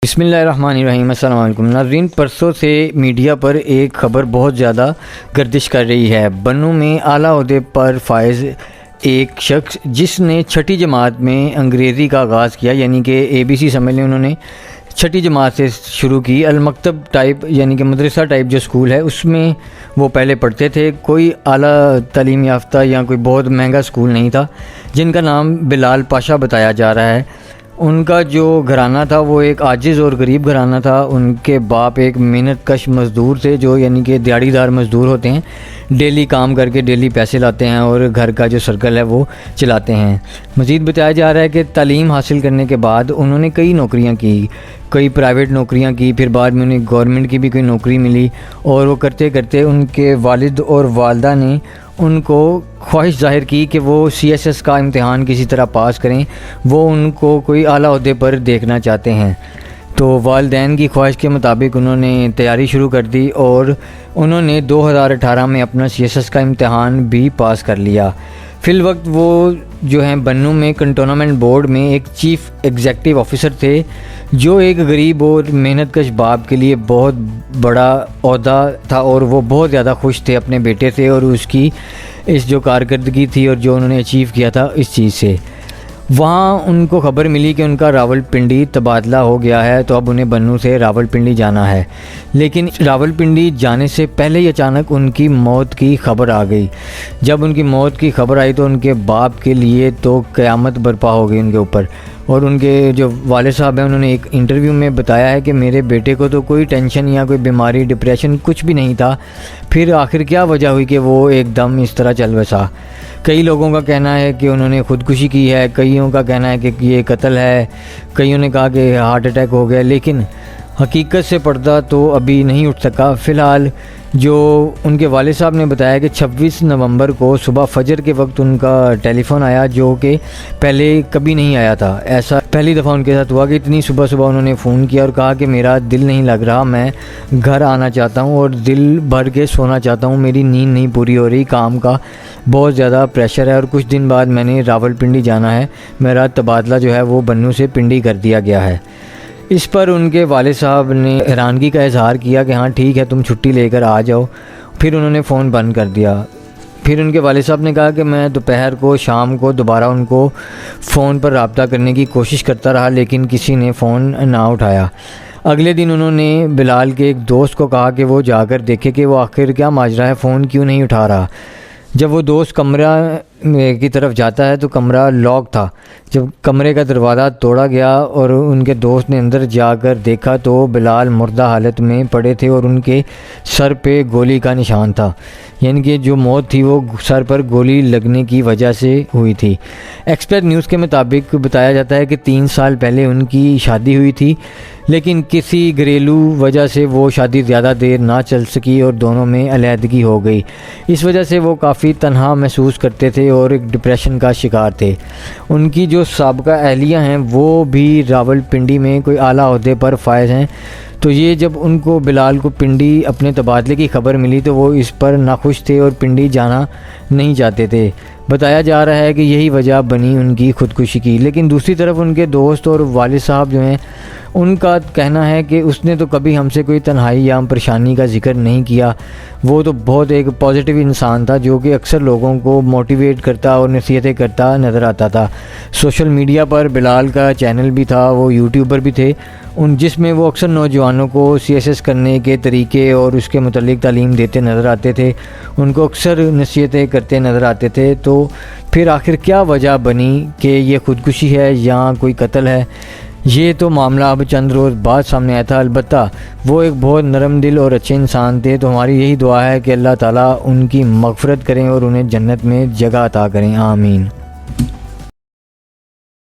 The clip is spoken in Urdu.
بسم اللہ الرحمن الرحیم۔ السلام علیکم ناظرین، پرسوں سے میڈیا پر ایک خبر بہت زیادہ گردش کر رہی ہے۔ بنوں میں اعلیٰ عہدے پر فائز ایک شخص جس نے چھٹی جماعت میں انگریزی کا آغاز کیا، یعنی کہ ABC سمجھ لیں، انہوں نے چھٹی جماعت سے شروع کی۔ المکتب ٹائپ یعنی کہ مدرسہ ٹائپ جو اسکول ہے اس میں وہ پہلے پڑھتے تھے۔ کوئی اعلیٰ تعلیم یافتہ یا کوئی بہت مہنگا اسکول نہیں تھا، جن کا نام بلال پاشا بتایا جا رہا ہے۔ ان کا جو گھرانہ تھا وہ ایک عاجز اور غریب گھرانہ تھا۔ ان کے باپ ایک محنت کش مزدور تھے، جو یعنی کہ دیہڑی دار مزدور ہوتے ہیں، ڈیلی کام کر کے ڈیلی پیسے لاتے ہیں اور گھر کا جو سرکل ہے وہ چلاتے ہیں۔ مزید بتایا جا رہا ہے کہ تعلیم حاصل کرنے کے بعد انہوں نے کئی نوکریاں کی، کئی پرائیویٹ نوکریاں کی، پھر بعد میں انہیں گورنمنٹ کی بھی کوئی نوکری ملی، اور وہ کرتے کرتے ان کے والد اور والدہ نے ان کو خواہش ظاہر کی کہ وہ CSS کا امتحان کسی طرح پاس کریں، وہ ان کو کوئی اعلیٰ عہدے پر دیکھنا چاہتے ہیں۔ تو والدین کی خواہش کے مطابق انہوں نے تیاری شروع کر دی اور انہوں نے 2018 میں اپنا CSS کا امتحان بھی پاس کر لیا۔ فی الوقت وہ جو ہیں بنوں میں کنٹونمنٹ بورڈ میں ایک چیف ایگزیکٹو آفیسر تھے، جو ایک غریب اور محنت کش باپ کے لیے بہت بڑا عہدہ تھا، اور وہ بہت زیادہ خوش تھے اپنے بیٹے سے اور اس کی اس جو کارکردگی تھی اور جو انہوں نے اچیو کیا تھا اس چیز سے۔ وہاں ان کو خبر ملی کہ ان کا راولپنڈی تبادلہ ہو گیا ہے، تو اب انہیں بنوں سے راولپنڈی جانا ہے۔ لیکن راولپنڈی جانے سے پہلے ہی اچانک ان کی موت کی خبر آ گئی۔ جب ان کی موت کی خبر آئی تو ان کے باپ کے لیے تو قیامت برپا ہو گئی ان کے اوپر، اور ان کے جو والد صاحب ہیں انہوں نے ایک انٹرویو میں بتایا ہے کہ میرے بیٹے کو تو کوئی ٹینشن یا کوئی بیماری ڈپریشن کچھ بھی نہیں تھا، پھر آخر کیا وجہ ہوئی کہ وہ ایک دم اس طرح چل بسا۔ کئی لوگوں کا کہنا ہے کہ انہوں نے خودکشی کی ہے، کئیوں کا کہنا ہے کہ یہ قتل ہے، کئیوں نے کہا کہ ہارٹ اٹیک ہو گیا، لیکن حقیقت سے پردہ تو ابھی نہیں اٹھ سکا۔ فی الحال جو ان کے والد صاحب نے بتایا کہ 26 نومبر کو صبح فجر کے وقت ان کا ٹیلی فون آیا، جو کہ پہلے کبھی نہیں آیا تھا۔ ایسا پہلی دفعہ ان کے ساتھ ہوا کہ اتنی صبح صبح انہوں نے فون کیا اور کہا کہ میرا دل نہیں لگ رہا، میں گھر آنا چاہتا ہوں اور دل بھر کے سونا چاہتا ہوں، میری نیند نہیں پوری ہو رہی، کام کا بہت زیادہ پریشر ہے، اور کچھ دن بعد میں نے راولپنڈی جانا ہے، میرا تبادلہ جو ہے وہ بنوں سے پنڈی کر دیا گیا ہے۔ اس پر ان کے والد صاحب نے حیرانگی کا اظہار کیا کہ ہاں ٹھیک ہے، تم چھٹی لے کر آ جاؤ۔ پھر انہوں نے فون بند کر دیا۔ پھر ان کے والد صاحب نے کہا کہ میں دوپہر کو شام کو دوبارہ ان کو فون پر رابطہ کرنے کی کوشش کرتا رہا، لیکن کسی نے فون نہ اٹھایا۔ اگلے دن انہوں نے بلال کے ایک دوست کو کہا کہ وہ جا کر دیکھے کہ وہ آخر کیا ماجرا ہے، فون کیوں نہیں اٹھا رہا۔ جب وہ دوست کمرہ کی طرف جاتا ہے تو کمرہ لاک تھا۔ جب کمرے کا دروازہ توڑا گیا اور ان کے دوست نے اندر جا کر دیکھا تو بلال مردہ حالت میں پڑے تھے اور ان کے سر پہ گولی کا نشان تھا، یعنی کہ جو موت تھی وہ سر پر گولی لگنے کی وجہ سے ہوئی تھی۔ ایکسپریس نیوز کے مطابق بتایا جاتا ہے کہ 3 سال پہلے ان کی شادی ہوئی تھی، لیکن کسی گھریلو وجہ سے وہ شادی زیادہ دیر نہ چل سکی اور دونوں میں علیحدگی ہو گئی۔ اس وجہ سے وہ کافی تنہا محسوس کرتے تھے اور ایک ڈپریشن کا شکار تھے۔ ان کی جو سابقہ اہلیہ ہیں وہ بھی راولپنڈی میں کوئی اعلیٰ عہدے پر فائز ہیں، تو یہ جب ان کو بلال کو پنڈی اپنے تبادلے کی خبر ملی تو وہ اس پر ناخوش تھے اور پنڈی جانا نہیں چاہتے تھے۔ بتایا جا رہا ہے کہ یہی وجہ بنی ان کی خودکشی کی۔ لیکن دوسری طرف ان کے دوست اور والد صاحب جو ہیں ان کا کہنا ہے کہ اس نے تو کبھی ہم سے کوئی تنہائی یا پریشانی کا ذکر نہیں کیا، وہ تو بہت ایک پازیٹیو انسان تھا جو کہ اکثر لوگوں کو موٹیویٹ کرتا اور نصیحتیں کرتا نظر آتا تھا۔ سوشل میڈیا پر بلال کا چینل بھی تھا، وہ یوٹیوبر بھی تھے، جس میں وہ اکثر نوجوانوں کو CSS کرنے کے طریقے اور اس کے متعلق تعلیم دیتے نظر آتے تھے، ان کو اکثر نصیحتیں کرتے نظر آتے تھے۔ تو پھر آخر کیا وجہ بنی کہ یہ خودکشی ہے یا کوئی قتل ہے، یہ تو معاملہ اب چند روز بعد سامنے آیا تھا۔ البتہ وہ ایک بہت نرم دل اور اچھے انسان تھے، تو ہماری یہی دعا ہے کہ اللہ تعالیٰ ان کی مغفرت کریں اور انہیں جنت میں جگہ عطا کریں، آمین۔